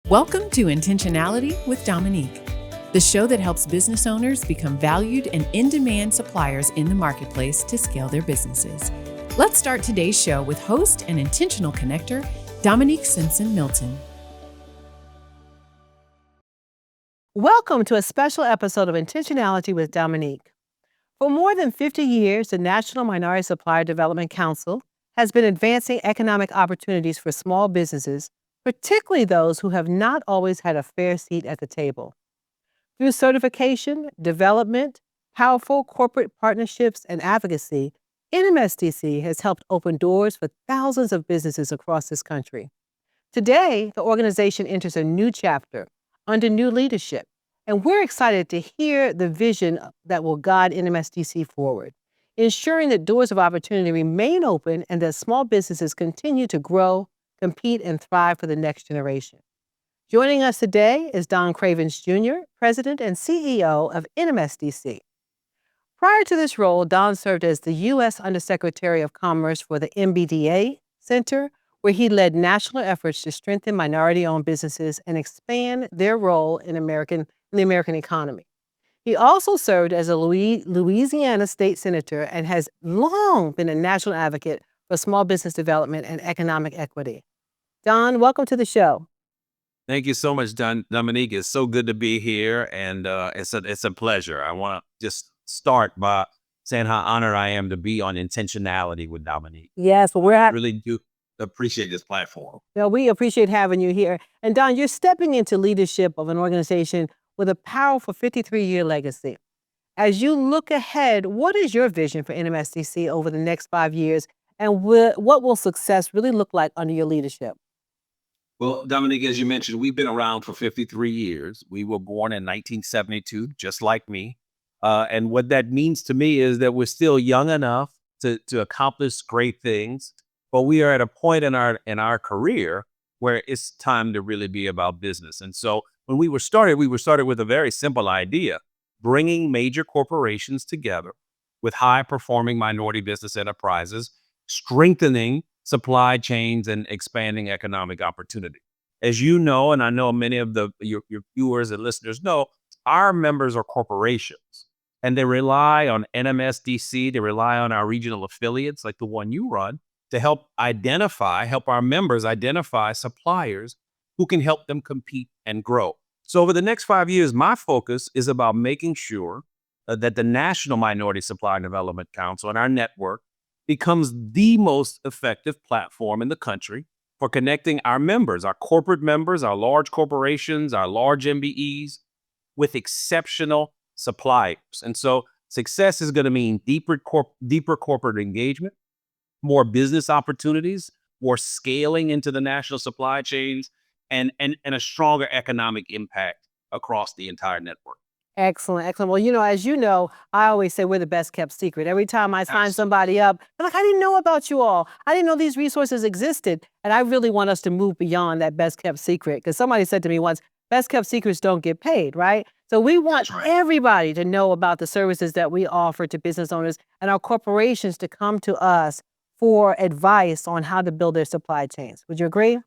Welcome to Intentionality with Dominique, the show that helps business owners become valued and in-demand suppliers in the marketplace to scale their businesses. Let's start today's show with host and intentional connector, Dominique Simpson-Milton. Welcome to a special episode of Intentionality with Dominique. For more than 50 years, the National Minority Supplier Development Council has been advancing economic opportunities for small businesses, particularly those who have not always had a fair seat at the table. Through certification, development, powerful corporate partnerships, and advocacy, NMSDC has helped open doors for thousands of businesses across this country. Today, the organization enters a new chapter under new leadership, and we're excited to hear the vision that will guide NMSDC forward, ensuring that doors of opportunity remain open and that small businesses continue to grow, compete, and thrive for the next generation. Joining us today is Donald Cravins Jr., President and CEO of NMSDC. Prior to this role, Don served as the U.S. Undersecretary of Commerce for the MBEs Center, where he led national efforts to strengthen minority-owned businesses and expand their role in the American economy. He also served as a Louisiana state senator and has long been a national advocate for small business development and economic equity. Don, welcome to the show. Thank you so much, Dominique. It's so good to be here, and it's a pleasure. I want to just start by saying how honored I am to be on Intentionality with Dominique. Yes, well, I really do appreciate this platform. Well, we appreciate having you here. And Don, you're stepping into leadership of an organization with a powerful 53-year legacy. As you look ahead, what is your vision for NMSDC over the next 5 years, and what will success really look like under your leadership? Well, Dominique, as you mentioned, we've been around for 53 years. We were born in 1972, just like me. And what that means to me is that we're still young enough to accomplish great things, but we are at a point in our career where it's time to really be about business. And so when we were started with a very simple idea: bringing major corporations together with high-performing minority business enterprises, strengthening supply chains, and expanding economic opportunity. As you know, and I know many of your viewers and listeners know, our members are corporations, and they rely on NMSDC, they rely on our regional affiliates like the one you run to help our members identify suppliers who can help them compete and grow. So over the next 5 years, my focus is about making sure that the National Minority Supplier Development Council and our network becomes the most effective platform in the country for connecting our members, our corporate members, our large corporations, our large MBEs with exceptional suppliers. And so success is going to mean deeper corporate engagement, more business opportunities, more scaling into the national supply chains, and a stronger economic impact across the entire network. Excellent, excellent. Well, as you know, I always say we're the best kept secret. Every time I sign somebody up, they're like, I didn't know about you all. I didn't know these resources existed. And I really want us to move beyond that best kept secret. Because somebody said to me once, best kept secrets don't get paid, right? So we want everybody to know about the services that we offer to business owners and our corporations to come to us for advice on how to build their supply chains. Would you agree?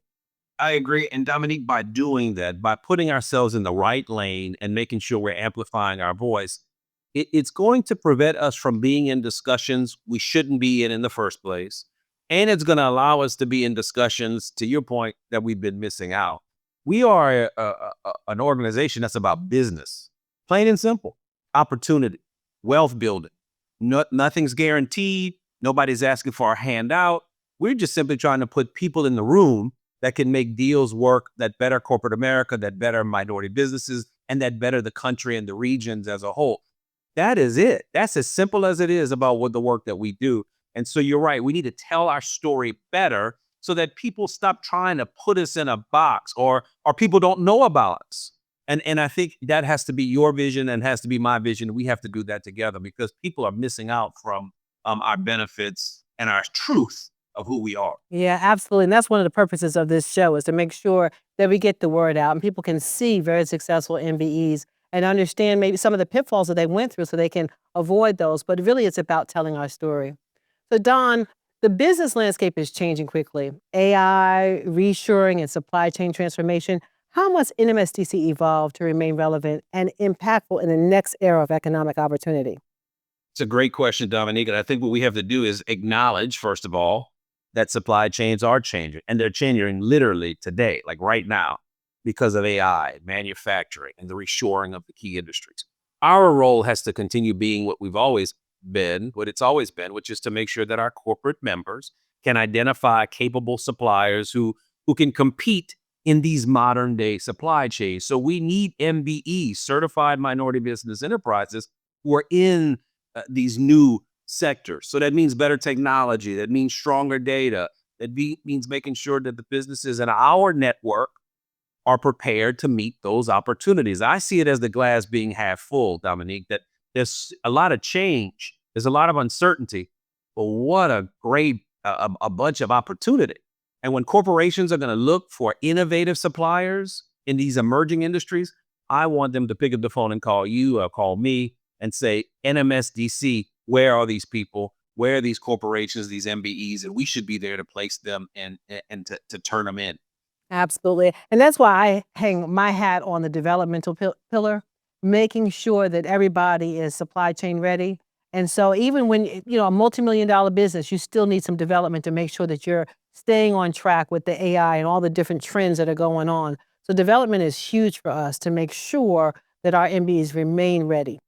I agree. And Dominique, by doing that, by putting ourselves in the right lane and making sure we're amplifying our voice, it's going to prevent us from being in discussions we shouldn't be in the first place. And it's going to allow us to be in discussions, to your point, that we've been missing out. We are an organization that's about business, plain and simple, opportunity, wealth building. Nothing's guaranteed. Nobody's asking for a handout. We're just simply trying to put people in the room that can make deals work, that better corporate America, that better minority businesses, and that better the country and the regions as a whole. That is it. That's as simple as it is about what the work that we do. And so you're right. We need to tell our story better so that people stop trying to put us in a box or people don't know about us. And I think that has to be your vision and has to be my vision. We have to do that together because people are missing out from our benefits and our truth of who we are. Yeah, absolutely. And that's one of the purposes of this show, is to make sure that we get the word out and people can see very successful MBEs and understand maybe some of the pitfalls that they went through so they can avoid those. But really, it's about telling our story. So Don, the business landscape is changing quickly. AI, reshoring, and supply chain transformation. How must NMSDC evolve to remain relevant and impactful in the next era of economic opportunity? It's a great question, Dominique. And I think what we have to do is acknowledge, first of all, that supply chains are changing, and they're changing literally today, like right now, because of AI, manufacturing, and the reshoring of the key industries. Our role has to continue being what we've always been, what it's always been, which is to make sure that our corporate members can identify capable suppliers who can compete in these modern day supply chains. So we need MBEs, certified minority business enterprises, who are in these new sectors. So that means better technology, that means stronger data, means making sure that the businesses in our network are prepared to meet those opportunities. I see it as the glass being half full, Dominique, that there's a lot of change, there's a lot of uncertainty, but what a great a bunch of opportunity. And when corporations are going to look for innovative suppliers in these emerging industries, I want them to pick up the phone and call you or call me and say, NMSDC, where are these people? Where are these corporations, these MBEs? And we should be there to place them and to turn them in. Absolutely. And that's why I hang my hat on the developmental pillar, making sure that everybody is supply chain ready. And so even when, a multi-million-dollar business, you still need some development to make sure that you're staying on track with the AI and all the different trends that are going on. So development is huge for us to make sure that our MBEs remain ready.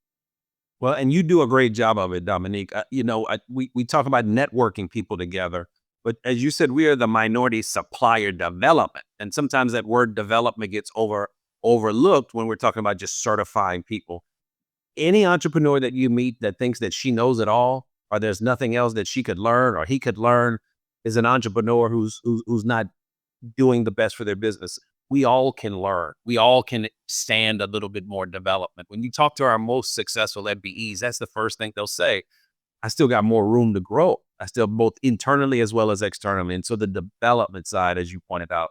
Well, and you do a great job of it, Dominique. We talk about networking people together, but as you said, we are the minority supplier development, and sometimes that word development gets overlooked when we're talking about just certifying people. Any entrepreneur that you meet that thinks that she knows it all, or there's nothing else that she could learn or he could learn, is an entrepreneur who's not doing the best for their business. We all can learn. We all can stand a little bit more development. When you talk to our most successful MBEs, that's the first thing they'll say. I still got more room to grow. I still, both internally as well as externally. And so the development side, as you pointed out,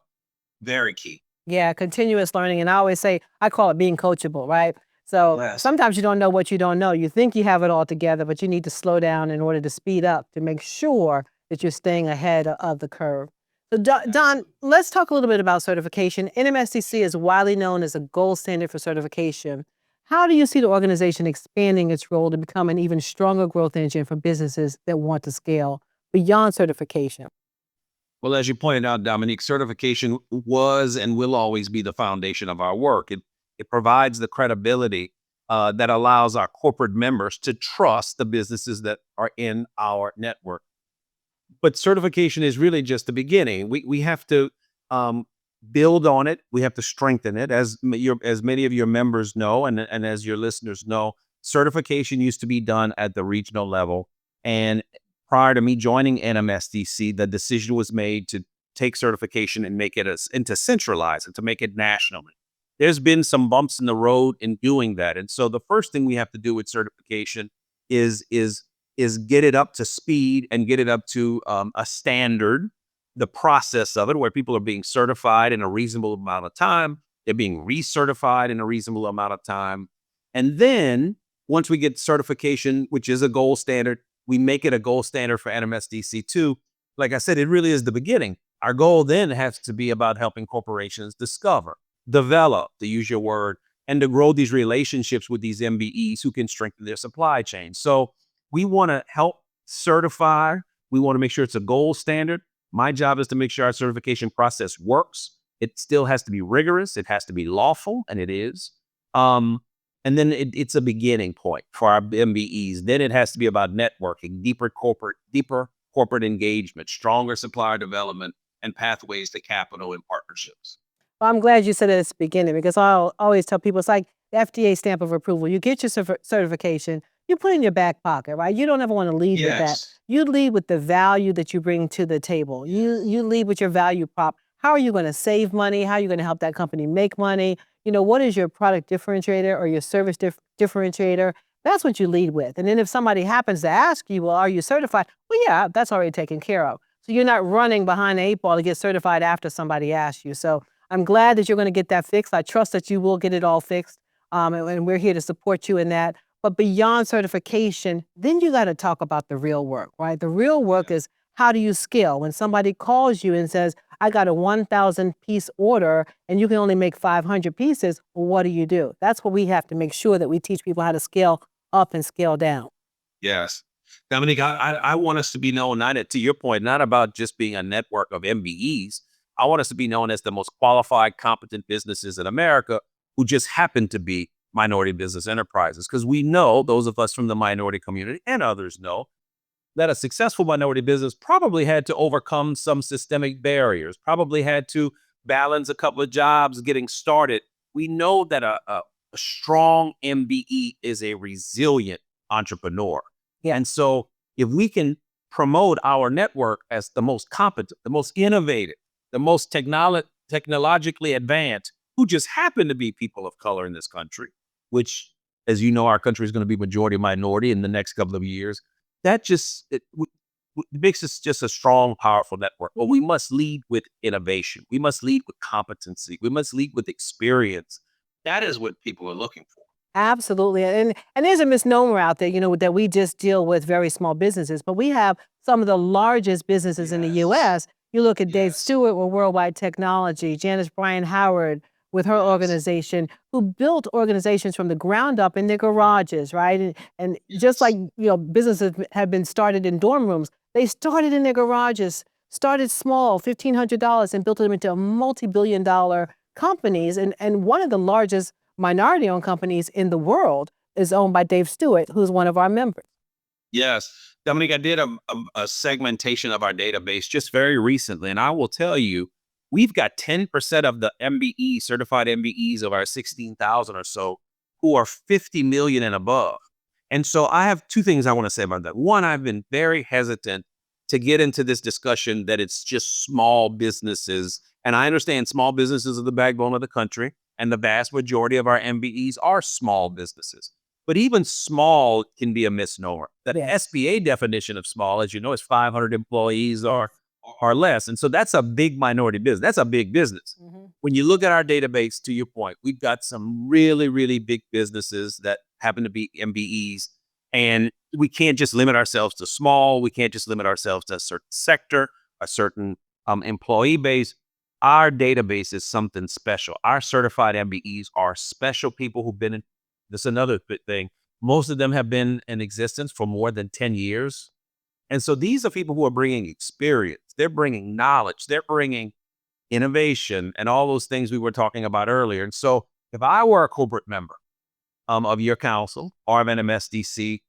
very key. Yeah, continuous learning. And I always say, I call it being coachable, right? So Yes. sometimes you don't know what you don't know. You think you have it all together, but you need to slow down in order to speed up to make sure that you're staying ahead of the curve. So Don, let's talk a little bit about certification. NMSDC is widely known as a gold standard for certification. How do you see the organization expanding its role to become an even stronger growth engine for businesses that want to scale beyond certification? Well, as you pointed out, Dominique, certification was and will always be the foundation of our work. It provides the credibility that allows our corporate members to trust the businesses that are in our network. But certification is really just the beginning. We have to build on it. We have to strengthen it. As many of your members know, and as your listeners know, certification used to be done at the regional level. And prior to me joining NMSDC, the decision was made to take certification and make it and to centralize it, to make it nationally. There's been some bumps in the road in doing that. And so the first thing we have to do with certification is get it up to speed and get it up to a standard, the process of it, where people are being certified in a reasonable amount of time. They're being recertified in a reasonable amount of time. And then once we get certification, which is a gold standard, we make it a gold standard for NMSDC too. Like I said, it really is the beginning. Our goal then has to be about helping corporations discover, develop, to use your word, and to grow these relationships with these MBEs who can strengthen their supply chain. So we want to help certify. We want to make sure it's a gold standard. My job is to make sure our certification process works. It still has to be rigorous. It has to be lawful, and it is. And then it's a beginning point for our MBEs. Then it has to be about networking, deeper corporate engagement, stronger supplier development, and pathways to capital and partnerships. Well, I'm glad you said it at the beginning, because I always tell people it's like the FDA stamp of approval. You get your certification, you put it in your back pocket, right? You don't ever want to lead with that. You lead with the value that you bring to the table. You lead with your value prop. How are you going to save money? How are you going to help that company make money? What is your product differentiator or your service differentiator? That's what you lead with. And then if somebody happens to ask you, well, are you certified? Well, yeah, that's already taken care of. So you're not running behind the 8 ball to get certified after somebody asks you. So I'm glad that you're going to get that fixed. I trust that you will get it all fixed. And we're here to support you in that. But beyond certification, then you got to talk about the real work, right? The real work is, how do you scale? When somebody calls you and says, I got a 1,000 piece order and you can only make 500 pieces. Well, what do? That's what we have to make sure that we teach people how to scale up and scale down. Yes. Dominique, I want us to be known, to your point, not about just being a network of MBEs. I want us to be known as the most qualified, competent businesses in America who just happen to be minority business enterprises. Because we know, those of us from the minority community and others know, that a successful minority business probably had to overcome some systemic barriers, probably had to balance a couple of jobs getting started. We know that a strong MBE is a resilient entrepreneur. Yeah. And so if we can promote our network as the most competent, the most innovative, the most technologically advanced, who just happen to be people of color in this country, which, as you know, our country is going to be majority minority in the next couple of years, that just makes us just a strong, powerful network. But we must lead with innovation. We must lead with competency. We must lead with experience. That is what people are looking for. Absolutely. And there's a misnomer out there, that we just deal with very small businesses, but we have some of the largest businesses in the US. You look at Dave Stewart with Worldwide Technology, Janice Bryan Howard with her organization, who built organizations from the ground up in their garages, right? And just like, businesses have been started in dorm rooms, they started in their garages, started small, $1,500, and built them into multi-billion-dollar companies. And one of the largest minority-owned companies in the world is owned by Dave Stewart, who's one of our members. Yes. Dominique, I did a segmentation of our database just very recently, and I will tell you, we've got 10% of the MBE, certified MBEs of our 16,000 or so, who are 50 million and above. And so I have two things I want to say about that. One, I've been very hesitant to get into this discussion that it's just small businesses. And I understand small businesses are the backbone of the country, and the vast majority of our MBEs are small businesses. But even small can be a misnomer. The SBA definition of small, as you know, is 500 employees or less. And so that's a big minority business. That's a big business. Mm-hmm. When you look at our database, to your point, we've got some really, really big businesses that happen to be MBEs. And we can't just limit ourselves to small. We can't just limit ourselves to a certain sector, a certain employee base. Our database is something special. Our certified MBEs are special people who've been in. This is another thing. Most of them have been in existence for more than 10 years. And so these are people who are bringing experience. They're bringing knowledge. They're bringing innovation and all those things we were talking about earlier. And so if I were a corporate member of your council or of NMSDC,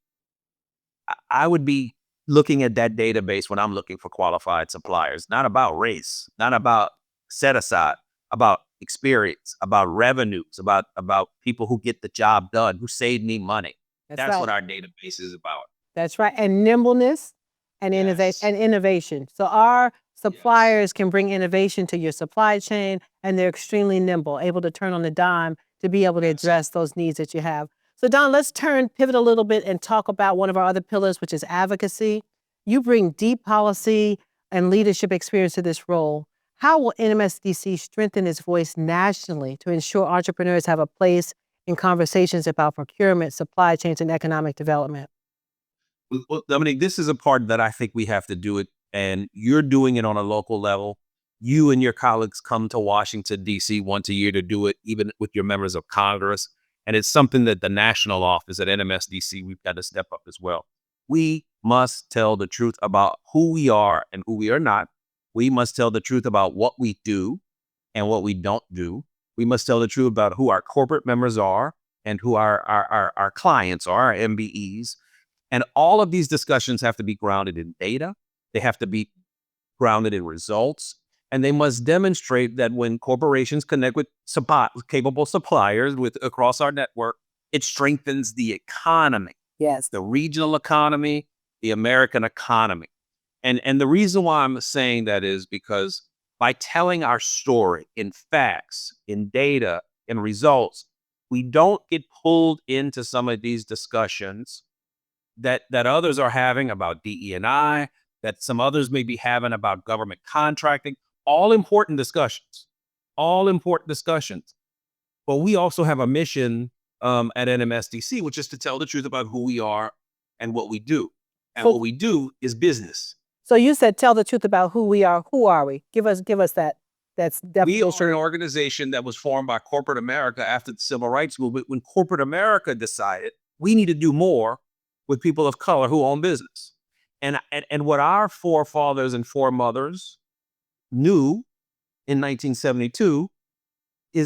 I would be looking at that database when I'm looking for qualified suppliers, not about race, not about set aside, about experience, about revenues, about people who get the job done, who save me money. That's right. What our database is about. That's right. And nimbleness and innovation. So our suppliers can bring innovation to your supply chain, and they're extremely nimble, able to turn on the dime to be able to address those needs that you have. So Don, let's pivot a little bit and talk about one of our other pillars, which is advocacy. You bring deep policy and leadership experience to this role. How will NMSDC strengthen its voice nationally to ensure entrepreneurs have a place in conversations about procurement, supply chains, and economic development? Well, Dominique, this is a part that I think we have to do it, and you're doing it on a local level. You and your colleagues come to Washington, D.C. once a year to do it, even with your members of Congress. And it's something that the national office at NMSDC, we've got to step up as well. We must tell the truth about who we are and who we are not. We must tell the truth about what we do and what we don't do. We must tell the truth about who our corporate members are and who our clients are, our MBEs. And all of these discussions have to be grounded in data. They have to be grounded in results. And they must demonstrate that when corporations connect with capable suppliers across our network, it strengthens the economy. Yes. The regional economy, the American economy. And the reason why I'm saying that is because by telling our story in facts, in data, in results, we don't get pulled into some of these discussions that others are having about DE&I, that some others may be having about government contracting. All important discussions. But we also have a mission at NMSDC, which is to tell the truth about who we are and what we do. And what we do is business. So you said tell the truth about who we are. Who are we? Give us that. That's We definition. are an organization that was formed by corporate America after the civil rights movement, when corporate America decided we need to do more with people of color who own business. And what our forefathers and foremothers knew in 1972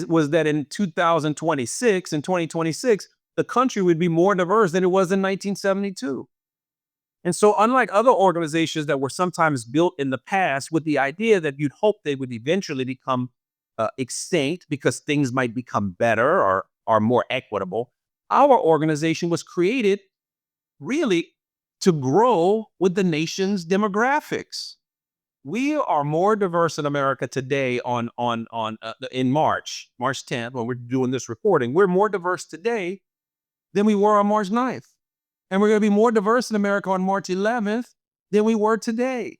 was that in 2026 and 2026, the country would be more diverse than it was in 1972. And so, unlike other organizations that were sometimes built in the past with the idea that you'd hope they would eventually become extinct because things might become better or more equitable, our organization was created really to grow with the nation's demographics. We are more diverse in America today in March 10th, when we're doing this recording. We're more diverse today than we were on March 9th. And we're going to be more diverse in America on March 11th than we were today.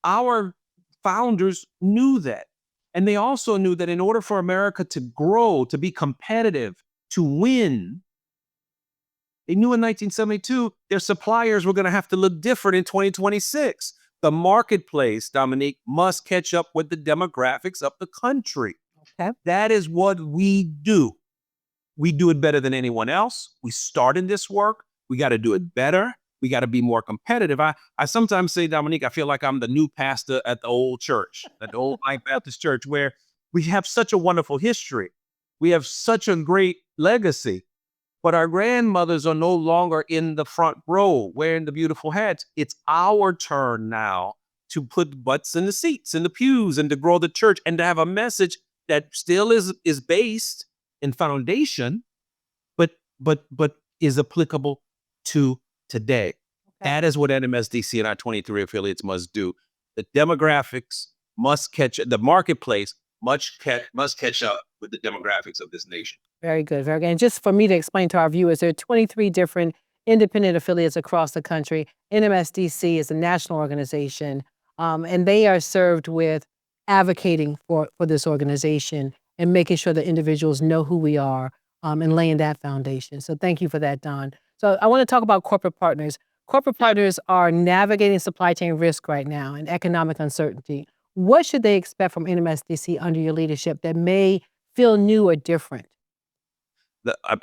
Our founders knew that. And they also knew that in order for America to grow, to be competitive, to win, they knew in 1972 their suppliers were going to have to look different in 2026. The marketplace, Dominique, must catch up with the demographics of the country. Okay. That is what we do. We do it better than anyone else. We started this work. We got to do it better. We got to be more competitive. I sometimes say, Dominique, I feel like I'm the new pastor at the old church, at the old Life Baptist church, where we have such a wonderful history. We have such a great legacy. But our grandmothers are no longer in the front row wearing the beautiful hats. It's our turn now to put butts in the seats, in the pews, and to grow the church and to have a message that still is based in foundation, but is applicable to today. Okay. That is what NMSDC and our 23 affiliates must do. The demographics must catch, the marketplace must catch up with the demographics of this nation. Very good, very good. And just for me to explain to our viewers, there are 23 different independent affiliates across the country. NMSDC is a national organization, and they are served with advocating for this organization and making sure that individuals know who we are, and laying that foundation. So thank you for that, Don. So I want to talk about corporate partners. Corporate partners are navigating supply chain risk right now and economic uncertainty. What should they expect from NMSDC under your leadership that may feel new or different?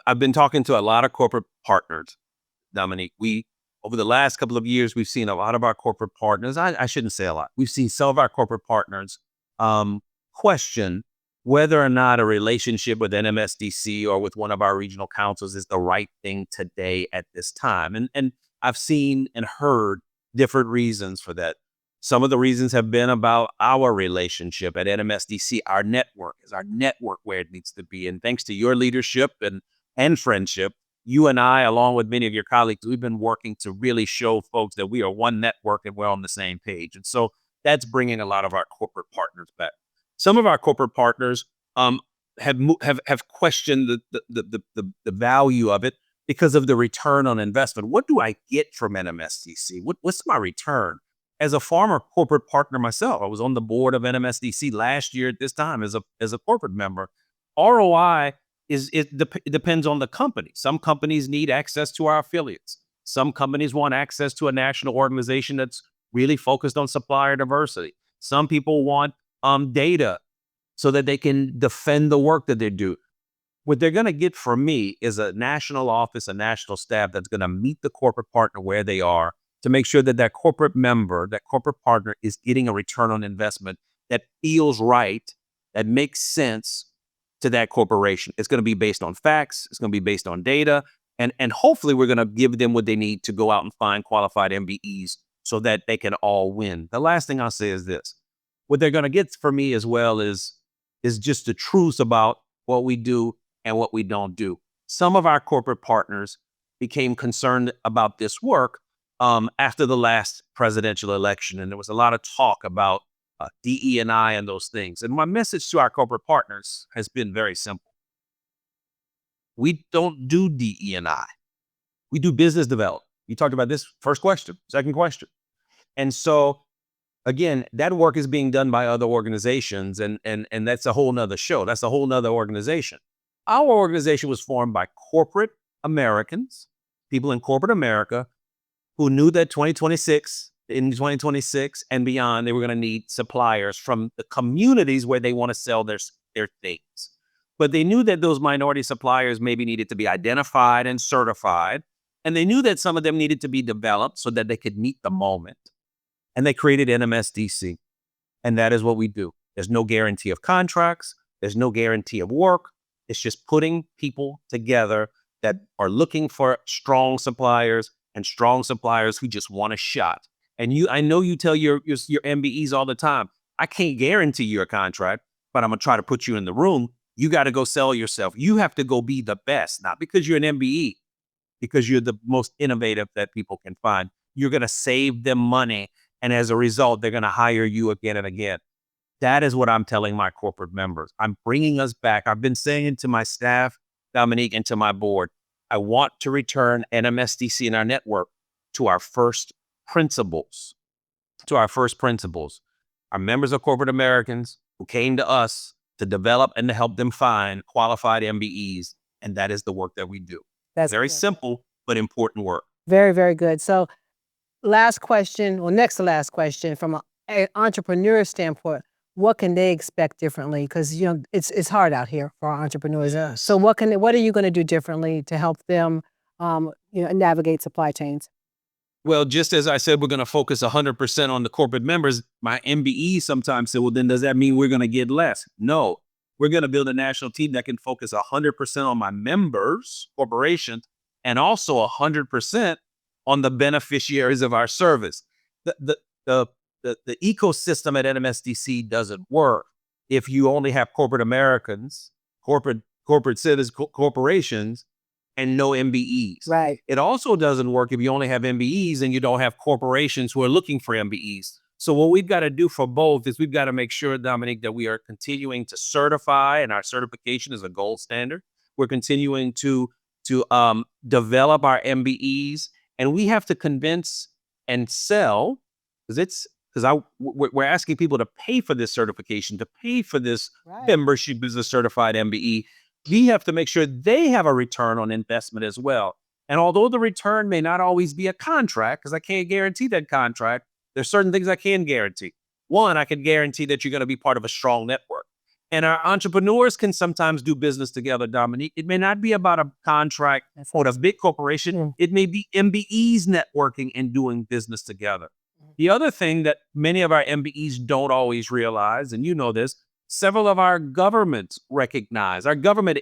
I've been talking to a lot of corporate partners, Dominique. Over the last couple of years, we've seen a lot of our corporate partners, I shouldn't say a lot, we've seen some of our corporate partners question whether or not a relationship with NMSDC or with one of our regional councils is the right thing today at this time. And I've seen and heard different reasons for that. Some of the reasons have been about our relationship at NMSDC. Our network is where it needs to be. And thanks to your leadership and friendship, you and I, along with many of your colleagues, we've been working to really show folks that we are one network and we're on the same page. And so that's bringing a lot of our corporate partners back. Some of our corporate partners have questioned the value of it because of the return on investment. What do I get from NMSDC? What's my return? As a former corporate partner myself, I was on the board of NMSDC last year at this time as a corporate member. ROI depends on the company. Some companies need access to our affiliates. Some companies want access to a national organization that's really focused on supplier diversity. Some people want data so that they can defend the work that they do. What they're going to get from me is a national office, a national staff that's going to meet the corporate partner where they are to make sure that that corporate member, that corporate partner is getting a return on investment that feels right, that makes sense to that corporation. It's going to be based on facts. It's going to be based on data. And hopefully we're going to give them what they need to go out and find qualified MBEs so that they can all win. The last thing I'll say is this. What they're going to get from me as well is just the truth about what we do and what we don't do. Some of our corporate partners became concerned about this work after the last presidential election, and there was a lot of talk about DE&I and those things. And my message to our corporate partners has been very simple. We don't do DE&I. We do business development. You talked about this first question, second question. And so, again, that work is being done by other organizations, and that's a whole nother show. That's a whole nother organization. Our organization was formed by corporate Americans, people in corporate America, who knew that 2026 in 2026 and beyond, they were going to need suppliers from the communities where they want to sell their things. But they knew that those minority suppliers maybe needed to be identified and certified. And they knew that some of them needed to be developed so that they could meet the moment. And they created NMSDC. And that is what we do. There's no guarantee of contracts. There's no guarantee of work. It's just putting people together that are looking for strong suppliers and strong suppliers who just want a shot. And I know you tell your MBEs all the time, I can't guarantee you a contract, but I'm going to try to put you in the room. You got to go sell yourself. You have to go be the best, not because you're an MBE, because you're the most innovative that people can find. You're going to save them money. And as a result, they're going to hire you again and again. That is what I'm telling my corporate members. I'm bringing us back. I've been saying to my staff, Dominique, and to my board, I want to return NMSDC and our network to our first principles, Our members are corporate Americans who came to us to develop and to help them find qualified MBEs. And that is the work that we do. That's very simple, but important work. Very, very good. So next to last question, from an entrepreneur standpoint, what can they expect differently? Because it's hard out here for our entrepreneurs. Yes. So what are you going to do differently to help them navigate supply chains? Well, just as I said, we're going to focus 100% on the corporate members. My MBE sometimes say, well, then does that mean we're going to get less? No, we're going to build a national team that can focus 100% on my members, corporations, and also 100% on the beneficiaries of our service. The ecosystem at NMSDC doesn't work if you only have corporate Americans, corporate citizens, corporations, and no MBEs. Right. It also doesn't work if you only have MBEs and you don't have corporations who are looking for MBEs. So what we've got to do for both is we've got to make sure, Dominique, that we are continuing to certify, and our certification is a gold standard. We're continuing to develop our MBEs, and we have to convince and sell, because we're asking people to pay for this certification, to pay for this membership as a certified MBE. We have to make sure they have a return on investment as well. And although the return may not always be a contract, because I can't guarantee that contract, there's certain things I can guarantee. One, I can guarantee that you're going to be part of a strong network. And our entrepreneurs can sometimes do business together, Dominique. It may not be about a contract for a big corporation. Mm. It may be MBEs networking and doing business together. The other thing that many of our MBEs don't always realize, and you know this, several of our government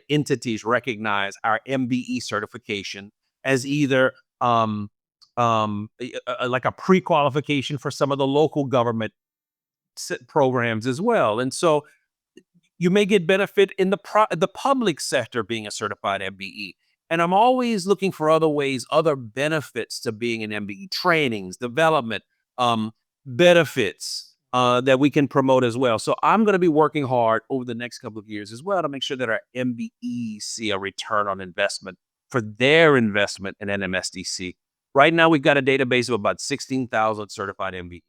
entities recognize our MBE certification as either like a pre-qualification for some of the local government programs as well. And so you may get benefit in the public sector being a certified MBE. And I'm always looking for other benefits to being an MBE, trainings, development, benefits that we can promote as well. So I'm going to be working hard over the next couple of years as well to make sure that our MBEs see a return on investment for their investment in NMSDC. Right now, we've got a database of about 16,000 certified MBEs.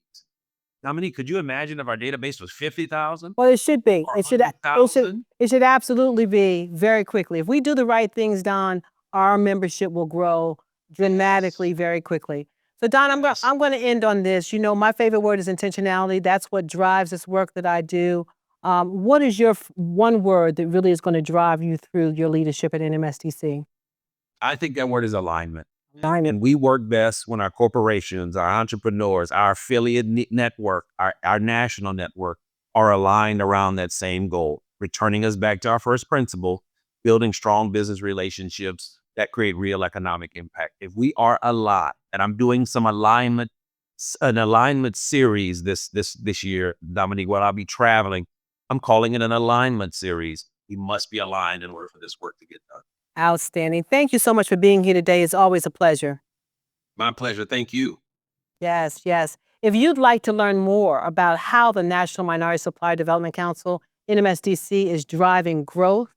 Dominique, could you imagine if our database was 50,000? Well, it should be. It should absolutely be very quickly. If we do the right things, Don, our membership will grow dramatically very quickly. So Don, I'm going to end on this. My favorite word is intentionality. That's what drives this work that I do. What is your one word that really is going to drive you through your leadership at NMSDC? I think that word is alignment. And we work best when our corporations, our entrepreneurs, our affiliate network, our national network are aligned around that same goal, returning us back to our first principle, building strong business relationships that create real economic impact. If we are aligned, and I'm doing an alignment series this year, Dominique, while I'll be traveling, I'm calling it an alignment series. We must be aligned in order for this work to get done. Outstanding. Thank you so much for being here today. It's always a pleasure. My pleasure. Thank you. Yes, yes. If you'd like to learn more about how the National Minority Supplier Development Council, NMSDC, is driving growth,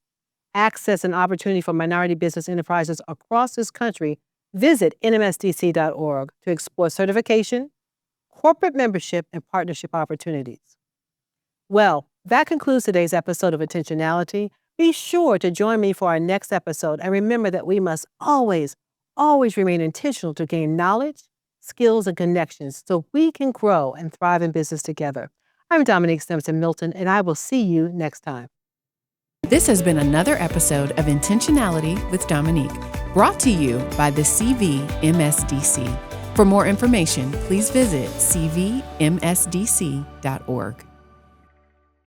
access, and opportunity for minority business enterprises across this country, visit nmsdc.org to explore certification, corporate membership, and partnership opportunities. Well, that concludes today's episode of Intentionality. Be sure to join me for our next episode, and remember that we must always remain intentional to gain knowledge, skills, and connections so we can grow and thrive in business together. I'm Dominique Simpson-Milton, and I will see you next time. This has been another episode of Intentionality with Dominique, brought to you by the CVMSDC. For more information, please visit cvmsdc.org.